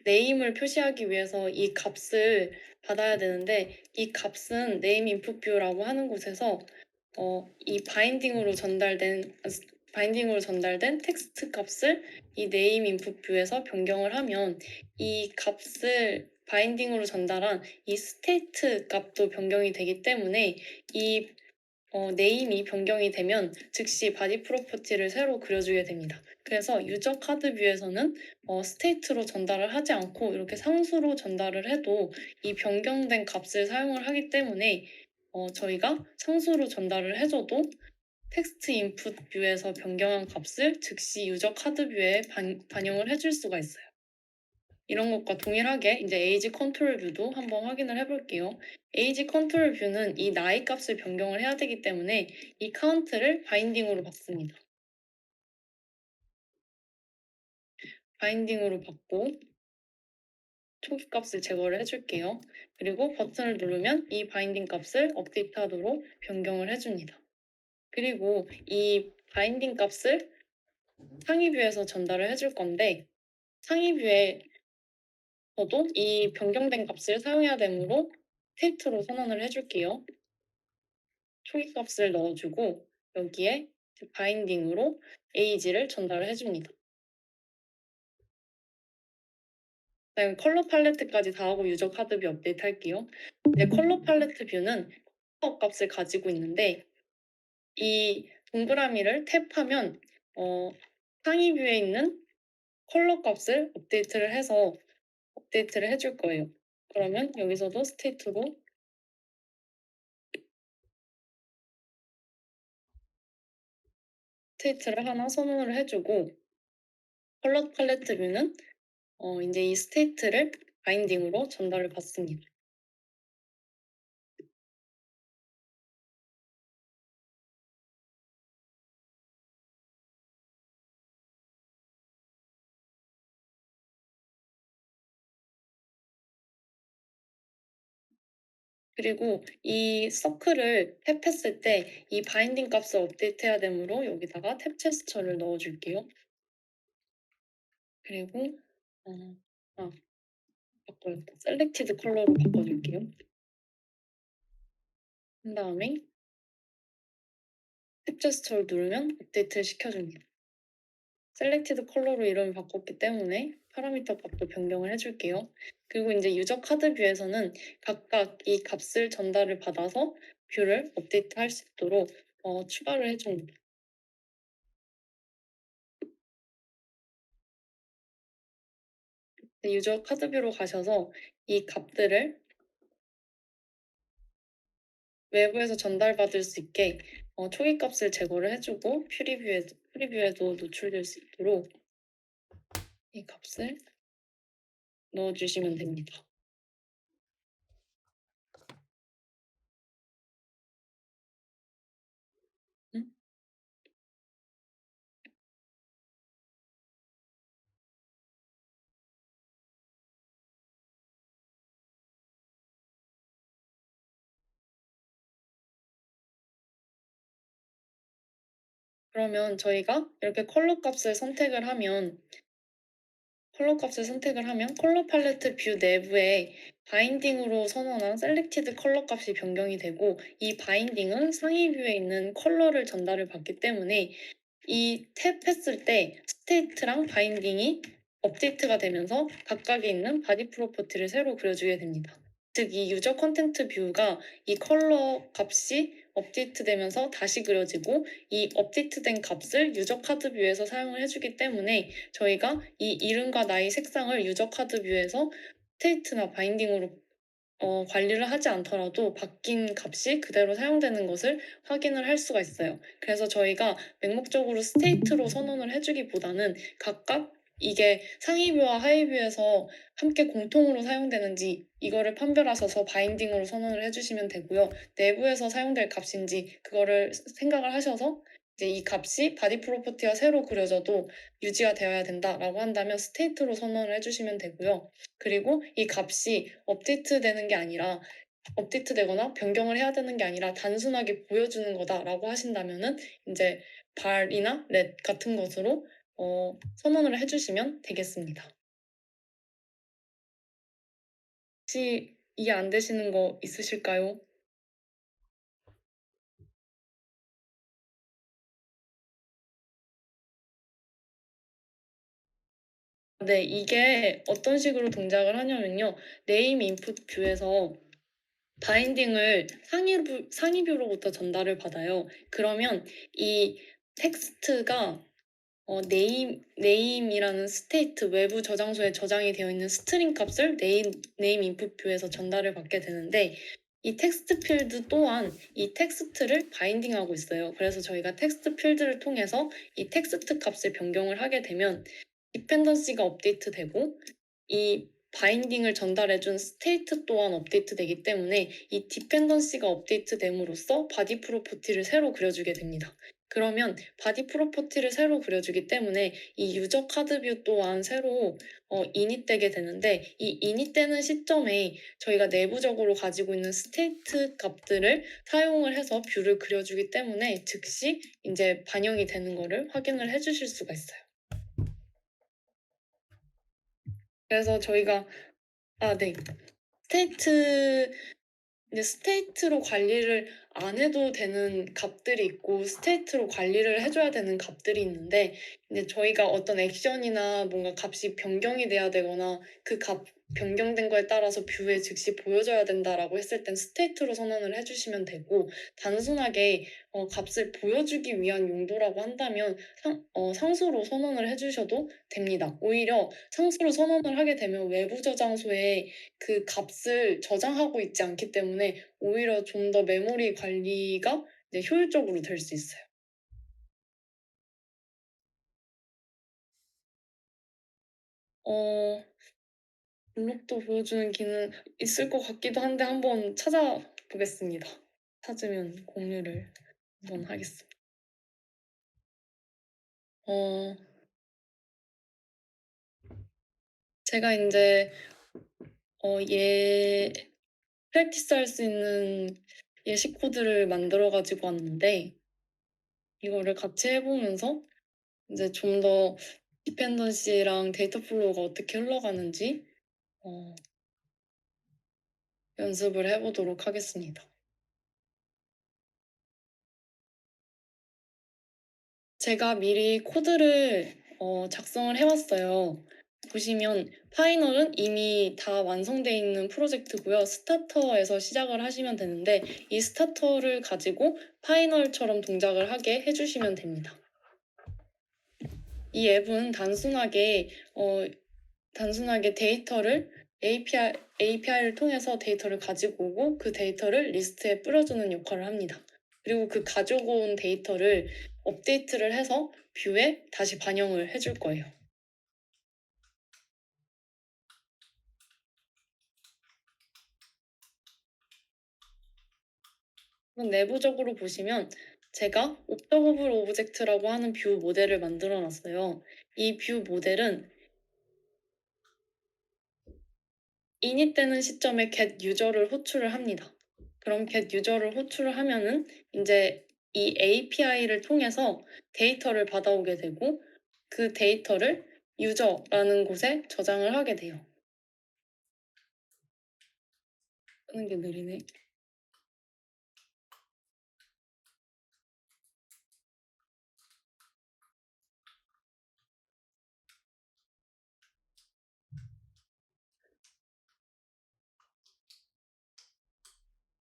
네임을 표시하기 위해서 이 값을 받아야 되는데 이 값은 네임 인풋 뷰라고 하는 곳에서 이 바인딩으로 전달된 텍스트 값을 이 네임 인풋 뷰에서 변경을 하면 이 값을 바인딩으로 전달한 이 스테이트 값도 변경이 되기 때문에 이 네임이 변경이 되면 즉시 바디 프로퍼티를 새로 그려주게 됩니다. 그래서 유저 카드 뷰에서는 스테이트로 전달을 하지 않고 이렇게 상수로 전달을 해도 이 변경된 값을 사용을 하기 때문에 저희가 상수로 전달을 해줘도 텍스트 인풋 뷰에서 변경한 값을 즉시 유저 카드 뷰에 반영을 해줄 수가 있어요. 이런 것과 동일하게 이제 에이지 컨트롤 뷰도 한번 확인을 해볼게요. 에이지 컨트롤 뷰는 이 나이 값을 변경을 해야 되기 때문에 이 카운트를 바인딩으로 받습니다. 바인딩으로 받고 초기 값을 제거를 해줄게요. 그리고 버튼을 누르면 이 바인딩 값을 업데이트하도록 변경을 해줍니다. 그리고 이 바인딩 값을 상위 뷰에서 전달을 해줄 건데 상위 뷰에 저도 이 변경된 값을 사용해야 되므로 스테이트로 선언을 해줄게요. 초기 값을 넣어주고 여기에 바인딩으로 에이지를 전달을 해줍니다. 그다음에 컬러 팔레트까지 다 하고 유저 카드 뷰 업데이트 할게요. 이제 컬러 팔레트 뷰는 컬러 값을 가지고 있는데 이 동그라미를 탭하면 상위 뷰에 있는 컬러 값을 업데이트를 해서 업데이트를 해줄 거예요. 그러면 여기서도 스테이트로 스테이트를 하나 선언을 해주고 컬러 팔레트 뷰는 이제 이 스테이트를 바인딩으로 전달을 받습니다. 그리고 이 서클을 탭했을 때 이 바인딩 값을 업데이트해야 되므로 여기다가 탭 제스처를 넣어줄게요. 그리고 어, 아, 바꿔야겠다. 셀렉티드 컬러로 바꿔줄게요. 그 다음에 탭 제스처를 누르면 업데이트를 시켜줍니다. 셀렉티드 컬러로 이름을 바꿨기 때문에 파라미터 값도 변경을 해줄게요. 그리고 이제 유저 카드 뷰에서는 각각 이 값을 전달을 받아서 뷰를 업데이트 할 수 있도록 추가를 해줍니다. 유저 카드 뷰로 가셔서 이 값들을 외부에서 전달받을 수 있게 초기 값을 제거를 해주고 프리뷰에도 노출될 수 있도록 이 값을 넣어주시면 됩니다. 음? 그러면 저희가 이렇게 컬러 값을 선택을 하면 컬러 팔레트 뷰 내부에 바인딩으로 선언한 셀렉티드 컬러 값이 변경이 되고, 이 바인딩은 상위 뷰에 있는 컬러를 전달을 받기 때문에 이 탭했을 때 스테이트랑 바인딩이 업데이트가 되면서 각각에 있는 바디 프로퍼티를 새로 그려주게 됩니다. 즉, 이 유저 컨텐트 뷰가 이 컬러 값이 업데이트되면서 다시 그려지고, 이 업데이트된 값을 유저 카드 뷰에서 사용을 해주기 때문에 저희가 이 이름과 나이 색상을 유저 카드 뷰에서 스테이트나 바인딩으로 관리를 하지 않더라도 바뀐 값이 그대로 사용되는 것을 확인을 할 수가 있어요. 그래서 저희가 맹목적으로 스테이트로 선언을 해주기보다는 각각 이게 상위 뷰와 하위 뷰에서 함께 공통으로 사용되는지 이거를 판별하셔서 바인딩으로 선언을 해주시면 되고요. 내부에서 사용될 값인지 그거를 생각을 하셔서 이제 이 값이 바디 프로퍼티가 새로 그려져도 유지가 되어야 된다라고 한다면 스테이트로 선언을 해주시면 되고요. 그리고 이 값이 업데이트되거나 변경을 해야 되는 게 아니라 단순하게 보여주는 거다라고 하신다면은 이제 발이나 렛 같은 것으로 선언을 해주시면 되겠습니다. 혹시 이해 안 되시는 거 있으실까요? 네, 이게 어떤 식으로 동작을 하냐면요. 네임 인풋 뷰에서 바인딩을 상위 뷰로부터 전달을 받아요. 그러면 이 텍스트가 네임이라는 스테이트 외부 저장소에 저장이 되어 있는 스트링 값을 네임 인풋 뷰에서 전달을 받게 되는데, 이 텍스트 필드 또한 이 텍스트를 바인딩하고 있어요. 그래서 저희가 텍스트 필드를 통해서 이 텍스트 값을 변경을 하게 되면 디펜던시가 업데이트되고, 이 바인딩을 전달해준 스테이트 또한 업데이트되기 때문에 이 디펜던시가 업데이트됨으로써 바디 프로퍼티를 새로 그려주게 됩니다. 그러면 바디 프로퍼티를 새로 그려주기 때문에 이 유저 카드 뷰 또한 새로 이닛되게 되는데, 이 이닛되는 시점에 저희가 내부적으로 가지고 있는 스테이트 값들을 사용을 해서 뷰를 그려주기 때문에 즉시 이제 반영이 되는 거를 확인을 해주실 수가 있어요. 그래서 저희가 네. 스테이트 이제 스테이트로 관리를 안 해도 되는 값들이 있고 스테이트로 관리를 해줘야 되는 값들이 있는데, 이제 저희가 어떤 액션이나 뭔가 값이 변경이 돼야 되거나 그 값 변경된 거에 따라서 뷰에 즉시 보여져야 된다라고 했을 땐 스테이트로 선언을 해주시면 되고, 단순하게 값을 보여주기 위한 용도라고 한다면 상수로 선언을 해주셔도 됩니다. 오히려 상수로 선언을 하게 되면 외부 저장소에 그 값을 저장하고 있지 않기 때문에 오히려 좀 더 메모리 관리가 이제 효율적으로 될 수 있어요. 어, 블록도 보여주는 기능 있을 것 같기도 한데 한번 찾아보겠습니다. 찾으면 공유를 한번 하겠습니다. 어, 제가 이제 얘 프랙티스 할 수 있는 예시 코드를 만들어 가지고 왔는데, 이거를 같이 해보면서 이제 좀 더 디펜던시랑 데이터 플로우가 어떻게 흘러가는지 어, 연습을 해보도록 하겠습니다. 제가 미리 코드를 작성을 해왔어요. 보시면 파이널은 이미 다 완성되어 있는 프로젝트고요. 스타터에서 시작을 하시면 되는데, 이 스타터를 가지고 파이널처럼 동작을 하게 해주시면 됩니다. 이 앱은 단순하게 데이터를 API를 통해서 데이터를 가지고 오고 그 데이터를 리스트에 뿌려주는 역할을 합니다. 그리고 그 가지고 온 데이터를 업데이트를 해서 뷰에 다시 반영을 해줄 거예요. 그럼 내부적으로 보시면 제가 옵저버블 오브젝트라고 하는 뷰 모델을 만들어 놨어요. 이 뷰 모델은 init되는 시점에 get user를 호출을 합니다. 그럼 get user를 호출을 하면은 이제 이 API를 통해서 데이터를 받아오게 되고 그 데이터를 유저라는 곳에 저장을 하게 돼요. 하는 게 느리네.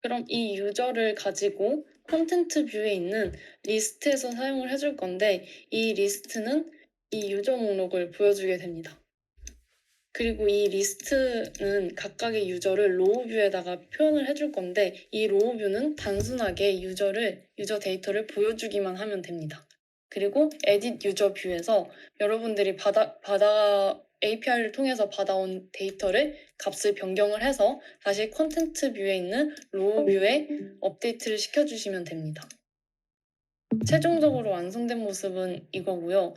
그럼 이 유저를 가지고 콘텐트 뷰에 있는 리스트에서 사용을 해줄 건데 이 리스트는 이 유저 목록을 보여주게 됩니다. 그리고 이 리스트는 각각의 유저를 로우 뷰에다가 표현을 해줄 건데 이 로우 뷰는 단순하게 유저 데이터를 보여주기만 하면 됩니다. 그리고 에딧 유저 뷰에서 여러분들이 API를 통해서 받아온 데이터를 값을 변경을 해서 다시 콘텐트 뷰에 있는 로우 뷰에 업데이트를 시켜주시면 됩니다. 최종적으로 완성된 모습은 이거고요.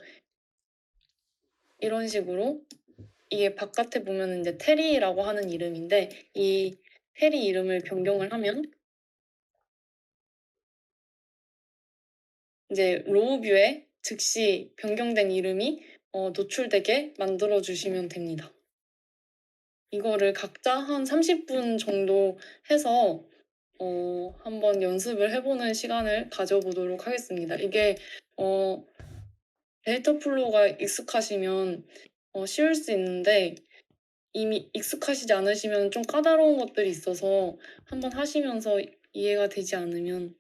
이런 식으로 이게 바깥에 보면 이제 테리라고 하는 이름인데 이 테리 이름을 변경을 하면 이제 로우 뷰에 즉시 변경된 이름이 노출되게 만들어 주시면 됩니다. 이거를 각자 한 30분 정도 해서 한번 연습을 해보는 시간을 가져보도록 하겠습니다. 이게 데이터 플로우가 익숙하시면 쉬울 수 있는데 이미 익숙하시지 않으시면 좀 까다로운 것들이 있어서 한번 하시면서 이해가 되지 않으면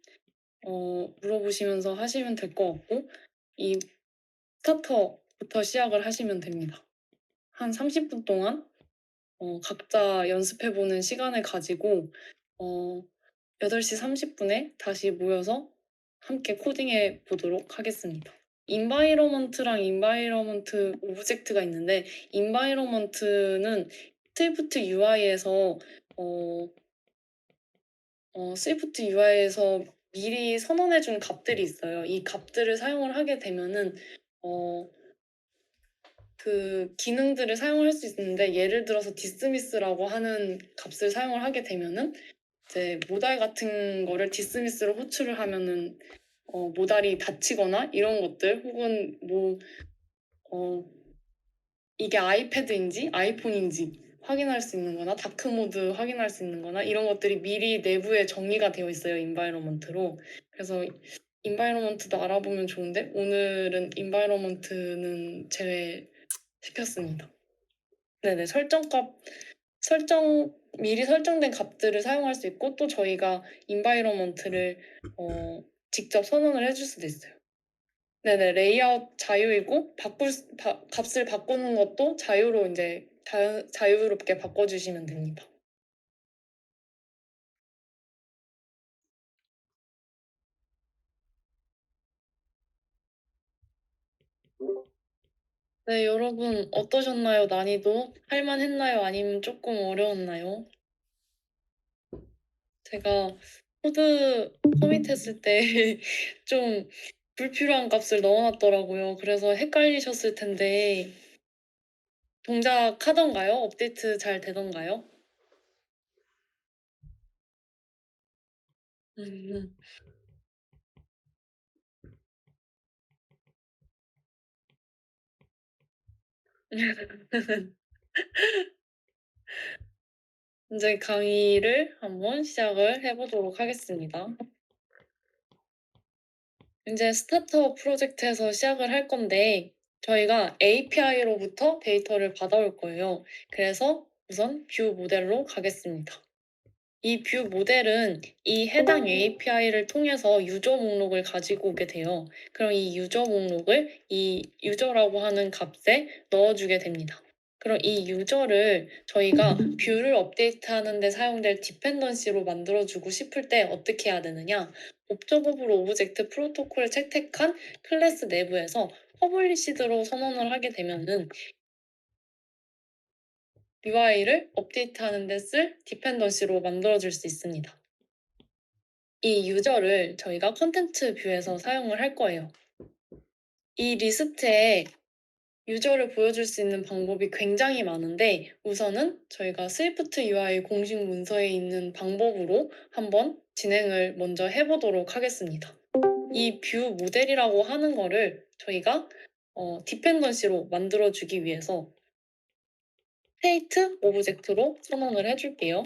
물어보시면서 하시면 될 것 같고 이 스타터부터 시작을 하시면 됩니다. 한 30분 동안 각자 연습해보는 시간을 가지고 8시 30분에 다시 모여서 함께 코딩해 보도록 하겠습니다. 인바이러먼트랑 인바이러먼트 오브젝트가 있는데 인바이러먼트는 스위프트 UI에서 스위프트 UI에서 미리 선언해준 값들이 있어요. 이 값들을 사용을 하게 되면은 그 기능들을 사용할 수 있는데 예를 들어서 디스미스라고 하는 값을 사용을 하게 되면은 이제 모달 같은 거를 디스미스로 호출을 하면은 모달이 닫히거나 이런 것들 혹은 이게 아이패드인지 아이폰인지 확인할 수 있는 거나 다크모드 확인할 수 있는 거나 이런 것들이 미리 내부에 정의가 되어 있어요. 인바이러먼트로. 그래서 인바이러먼트도 알아보면 좋은데 오늘은 인바이러먼트는 제외시켰습니다. 네네. 미리 설정된 값들을 사용할 수 있고 또 저희가 인바이러먼트를 직접 선언을 해줄 수도 있어요. 네네. 레이아웃 자유이고 값을 바꾸는 것도 자유롭게 바꿔주시면 됩니다. 네, 여러분 어떠셨나요? 난이도 할만했나요? 아니면 조금 어려웠나요? 제가 코드 커밋했을 때 좀 불필요한 값을 넣어놨더라고요. 그래서 헷갈리셨을 텐데 동작하던가요? 업데이트 잘 되던가요? 음. 이제 강의를 한번 시작을 해보도록 하겠습니다. 이제 스타터 프로젝트에서 시작을 할 건데 저희가 API로부터 데이터를 받아올 거예요. 그래서 우선 뷰 모델로 가겠습니다. 이 뷰 모델은 이 해당 API를 통해서 유저 목록을 가지고 오게 돼요. 그럼 이 유저 목록을 이 유저라고 하는 값에 넣어주게 됩니다. 그럼 이 유저를 저희가 뷰를 업데이트하는 데 사용될 디펜던시로 만들어주고 싶을 때 어떻게 해야 되느냐? 옵저버블 오브젝트 프로토콜을 채택한 클래스 내부에서 퍼블리시드로 선언을 하게 되면은 UI를 업데이트하는 데 쓸 디펜던시로 만들어줄 수 있습니다. 이 유저를 저희가 컨텐트 뷰에서 사용을 할 거예요. 이 리스트에 유저를 보여줄 수 있는 방법이 굉장히 많은데 우선은 저희가 스위프트 UI 공식 문서에 있는 방법으로 한번 진행을 먼저 해보도록 하겠습니다. 이 뷰 모델이라고 하는 거를 저희가 디펜던시로 만들어주기 위해서 스테이트 오브젝트로 선언을 해줄게요.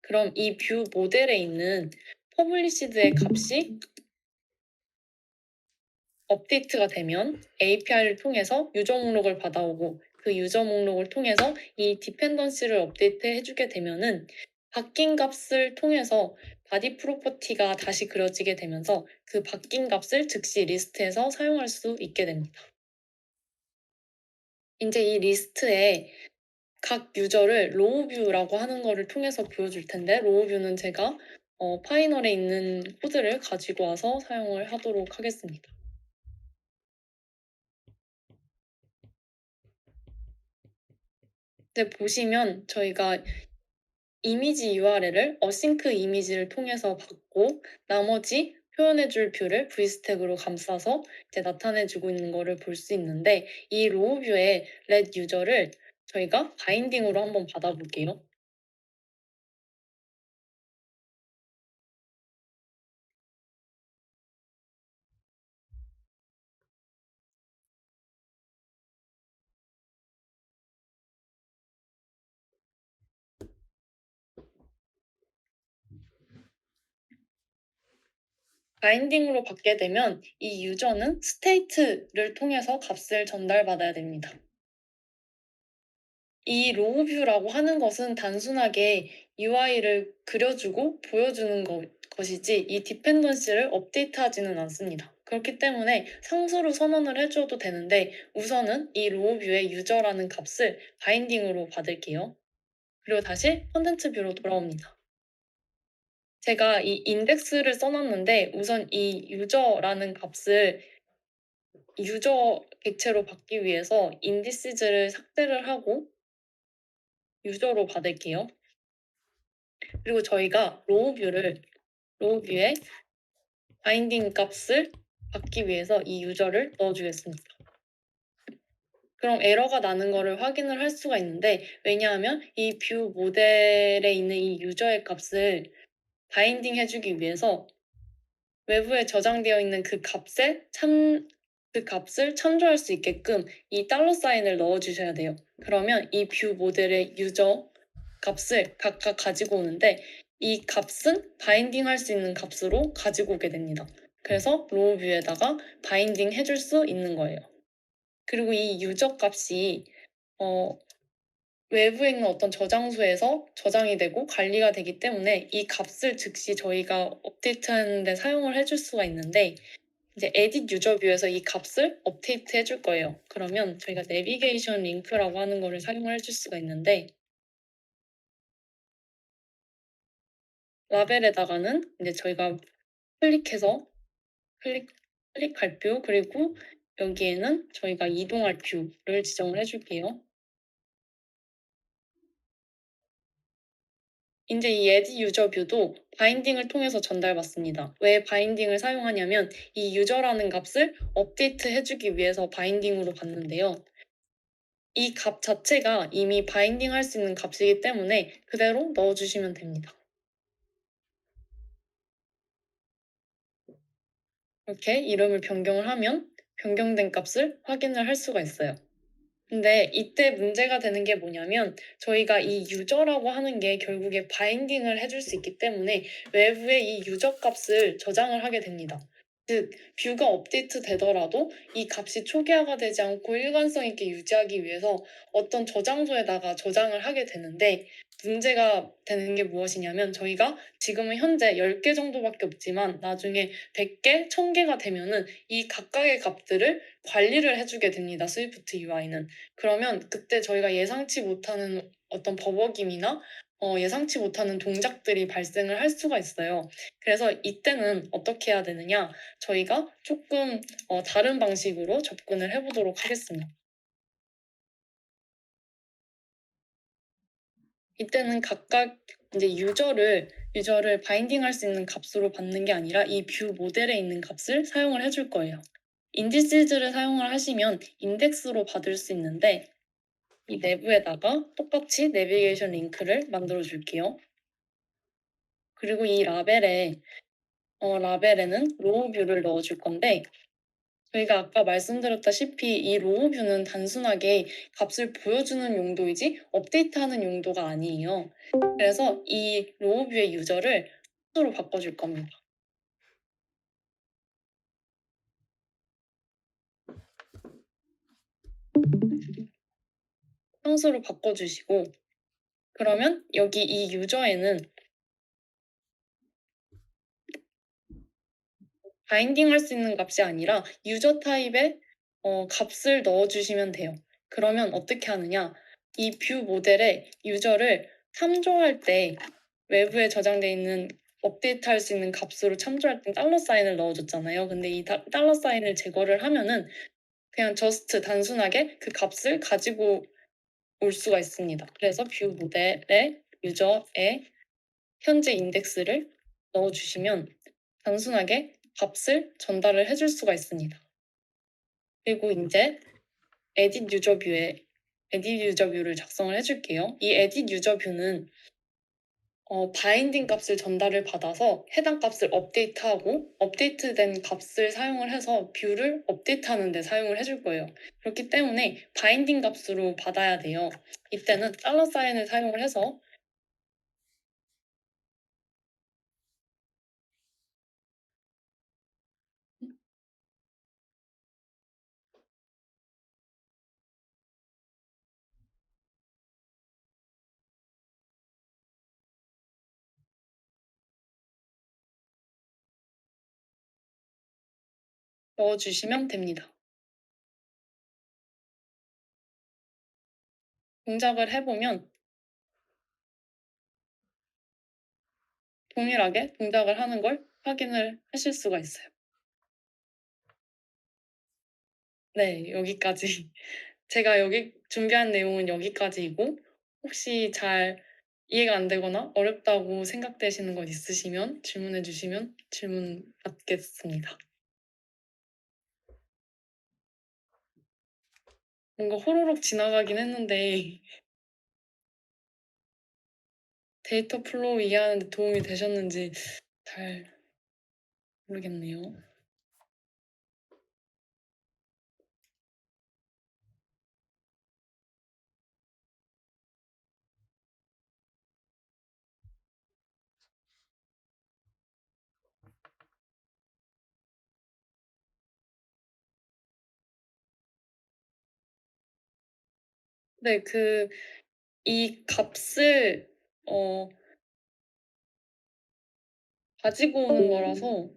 그럼 이 뷰 모델에 있는 퍼블리시드의 값이 업데이트가 되면 API를 통해서 유저 목록을 받아오고 그 유저 목록을 통해서 이 디펜던시를 업데이트 해주게 되면은 바뀐 값을 통해서 바디 프로퍼티가 다시 그려지게 되면서 그 바뀐 값을 즉시 리스트에서 사용할 수 있게 됩니다. 이제 이 리스트에 각 유저를 로우 뷰라고 하는 거를 통해서 보여줄 텐데 로우 뷰는 제가 파이널에 있는 코드를 가지고 와서 사용을 하도록 하겠습니다. 네, 보시면 저희가 이미지 URL을 어싱크 이미지를 통해서 받고 나머지 표현해줄 뷰를 v스택으로 감싸서 이제 나타내주고 있는 거를 볼 수 있는데 이 로우 뷰의 let 유저를 저희가 바인딩으로 한번 받아볼게요. 바인딩으로 받게 되면 이 유저는 스테이트를 통해서 값을 전달받아야 됩니다. 이 로우 뷰라고 하는 것은 단순하게 UI를 그려주고 보여주는 것이지 이 디펜던시를 업데이트하지는 않습니다. 그렇기 때문에 상수로 선언을 해줘도 되는데 우선은 이 로우 뷰의 유저라는 값을 바인딩으로 받을게요. 그리고 다시 컨텐츠 뷰로 돌아옵니다. 제가 이 인덱스를 써놨는데 우선 이 유저라는 값을 유저 객체로 받기 위해서 인디시즈를 삭제를 하고 유저로 받을게요. 그리고 저희가 로우 뷰에 바인딩 값을 받기 위해서 이 유저를 넣어주겠습니다. 그럼 에러가 나는 거를 확인을 할 수가 있는데 왜냐하면 이 뷰 모델에 있는 이 유저의 값을 바인딩 해주기 위해서 외부에 저장되어 있는 그 값을 참조할 수 있게끔 이 달러 사인을 넣어주셔야 돼요. 그러면 이 뷰 모델의 유저 값을 각각 가지고 오는데 이 값은 바인딩 할 수 있는 값으로 가지고 오게 됩니다. 그래서 로우 뷰에다가 바인딩 해줄 수 있는 거예요. 그리고 이 유저 값이 외부에 있는 어떤 저장소에서 저장이 되고 관리가 되기 때문에 이 값을 즉시 저희가 업데이트하는 데 사용을 해줄 수가 있는데 이제 edit 유저 뷰에서 이 값을 업데이트 해줄 거예요. 그러면 저희가 내비게이션 링크라고 하는 거를 사용을 해줄 수가 있는데 라벨에다가는 이제 저희가 클릭해서 클릭할 뷰 그리고 여기에는 저희가 이동할 뷰를 지정을 해줄게요. 이제 이 edit 유저 뷰도 바인딩을 통해서 전달받습니다. 왜 바인딩을 사용하냐면 이 유저라는 값을 업데이트 해주기 위해서 바인딩으로 받는데요. 이 값 자체가 이미 바인딩 할 수 있는 값이기 때문에 그대로 넣어주시면 됩니다. 이렇게 이름을 변경을 하면 변경된 값을 확인을 할 수가 있어요. 근데 이때 문제가 되는 게 뭐냐면 저희가 이 유저라고 하는 게 결국에 바인딩을 해줄 수 있기 때문에 외부에 이 유저 값을 저장을 하게 됩니다. 즉, 뷰가 업데이트 되더라도 이 값이 초기화가 되지 않고 일관성 있게 유지하기 위해서 어떤 저장소에다가 저장을 하게 되는데 문제가 되는 게 무엇이냐면 저희가 지금은 현재 10개 정도밖에 없지만 나중에 100개, 1000개가 되면은 이 각각의 값들을 관리를 해주게 됩니다. 스위프트 UI는. 그러면 그때 저희가 예상치 못하는 어떤 버벅임이나 예상치 못하는 동작들이 발생을 할 수가 있어요. 그래서 이때는 어떻게 해야 되느냐? 저희가 조금 다른 방식으로 접근을 해보도록 하겠습니다. 이때는 각각 이제 유저를 바인딩할 수 있는 값으로 받는 게 아니라 이 뷰 모델에 있는 값을 사용을 해줄 거예요. 인디시즈를 사용을 하시면 인덱스로 받을 수 있는데 이 내부에다가 똑같이 내비게이션 링크를 만들어 줄게요. 그리고 이 라벨에 라벨에는 로우 뷰를 넣어줄 건데 저희가 아까 말씀드렸다시피 이 로우 뷰는 단순하게 값을 보여주는 용도이지 업데이트하는 용도가 아니에요. 그래서 이 로우 뷰의 유저를 수로 바꿔줄 겁니다. 상수로 바꿔주시고 그러면 여기 이 유저에는 바인딩 할 수 있는 값이 아니라 유저 타입의 값을 넣어주시면 돼요. 그러면 어떻게 하느냐? 이 뷰 모델의 유저를 참조할 때 외부에 저장되어 있는 업데이트 할 수 있는 값으로 참조할 때 달러 사인을 넣어줬잖아요. 근데 이 달러 사인을 제거를 하면은 그냥 저스트 단순하게 그 값을 가지고 올 수가 있습니다. 그래서 뷰 모델의 유저의 현재 인덱스를 넣어주시면 단순하게 값을 전달을 해줄 수가 있습니다. 그리고 이제 edit user view에 edit user view를 작성을 해줄게요. 이 edit user view는 바인딩 값을 전달을 받아서 해당 값을 업데이트하고 업데이트된 값을 사용을 해서 뷰를 업데이트하는 데 사용을 해줄 거예요. 그렇기 때문에 바인딩 값으로 받아야 돼요. 이때는 달러 사인을 사용을 해서 넣어주시면 됩니다. 동작을 해보면 동일하게 동작을 하는 걸 확인을 하실 수가 있어요. 네, 여기까지. 제가 여기 준비한 내용은 여기까지이고 혹시 잘 이해가 안 되거나 어렵다고 생각되시는 것 있으시면 질문해 주시면 질문 받겠습니다. 뭔가 호로록 지나가긴 했는데 데이터 플로우 이해하는 데 도움이 되셨는지 잘 모르겠네요. 네, 이 값을 가지고 오는 거라서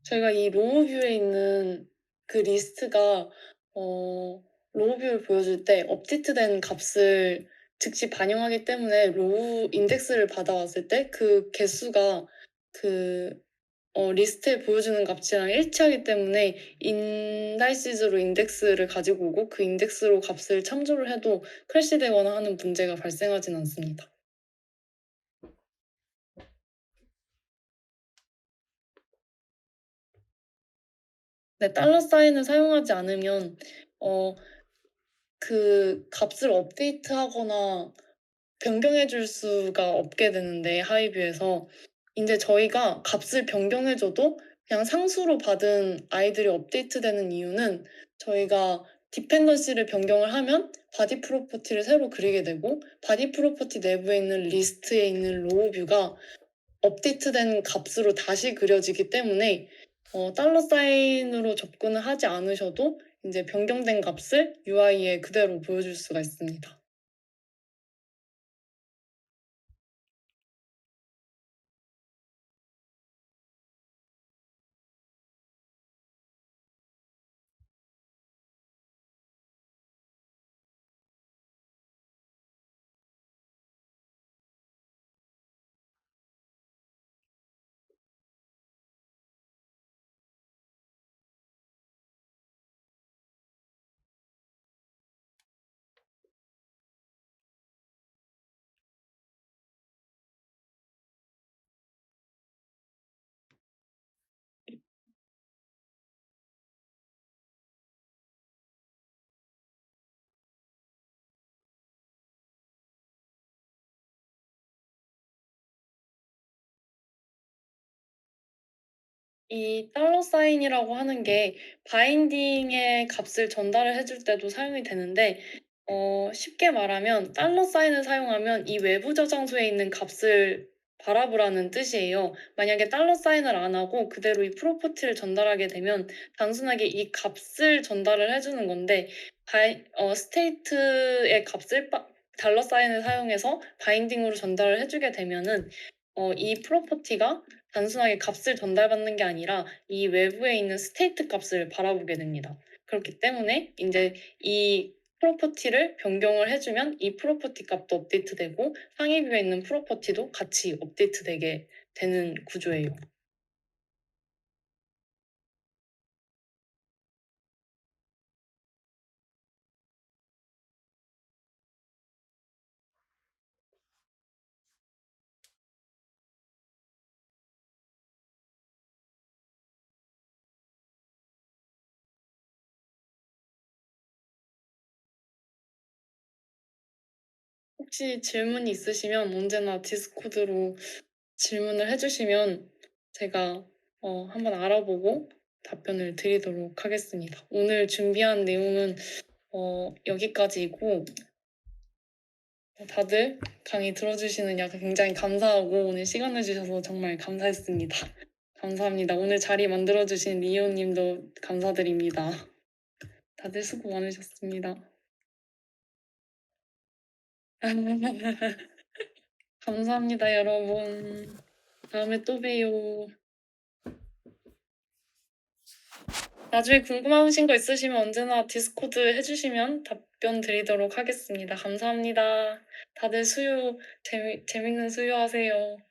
저희가 이 로우 뷰에 있는 그 리스트가 로우 뷰를 보여줄 때 업데이트된 값을 즉시 반영하기 때문에 로우 인덱스를 받아왔을 때 그 개수가 그 리스트에 보여주는 값이랑 일치하기 때문에 인다이시즈로 인덱스를 가지고 오고 그 인덱스로 값을 참조를 해도 크래시되거나 하는 문제가 발생하진 않습니다. 네, 달러 사인을 사용하지 않으면 그 값을 업데이트하거나 변경해 줄 수가 없게 되는데 하이뷰에서 이제 저희가 값을 변경해 줘도 그냥 상수로 받은 아이들이 업데이트되는 이유는 저희가 디펜던시를 변경을 하면 바디 프로퍼티를 새로 그리게 되고 바디 프로퍼티 내부에 있는 리스트에 있는 로우 뷰가 업데이트된 값으로 다시 그려지기 때문에 달러 사인으로 접근을 하지 않으셔도 이제 변경된 값을 UI에 그대로 보여줄 수가 있습니다. 이 달러 사인이라고 하는 게 바인딩의 값을 전달을 해줄 때도 사용이 되는데, 쉽게 말하면 달러 사인을 사용하면 이 외부 저장소에 있는 값을 바라보라는 뜻이에요. 만약에 달러 사인을 안 하고 그대로 이 프로퍼티를 전달하게 되면 단순하게 이 값을 전달을 해주는 건데, 스테이트의 값을 달러 사인을 사용해서 바인딩으로 전달을 해주게 되면은 이 프로퍼티가 단순하게 값을 전달받는 게 아니라 이 외부에 있는 스테이트 값을 바라보게 됩니다. 그렇기 때문에 이제 이 프로퍼티를 변경을 해주면 이 프로퍼티 값도 업데이트되고 상위 뷰에 있는 프로퍼티도 같이 업데이트되게 되는 구조예요. 혹시 질문이 있으시면 언제나 디스코드로 질문을 해주시면 제가 한번 알아보고 답변을 드리도록 하겠습니다. 오늘 준비한 내용은 여기까지이고, 다들 강의 들어주시는 약 굉장히 감사하고 오늘 시간 내주셔서 정말 감사했습니다. 감사합니다. 오늘 자리 만들어주신 리오님도 감사드립니다. 다들 수고 많으셨습니다. 감사합니다, 여러분. 다음에 또 봬요. 나중에 궁금하신 거 있으시면 언제나 디스코드 해주시면 답변 드리도록 하겠습니다. 감사합니다. 다들 재밌는 수요하세요.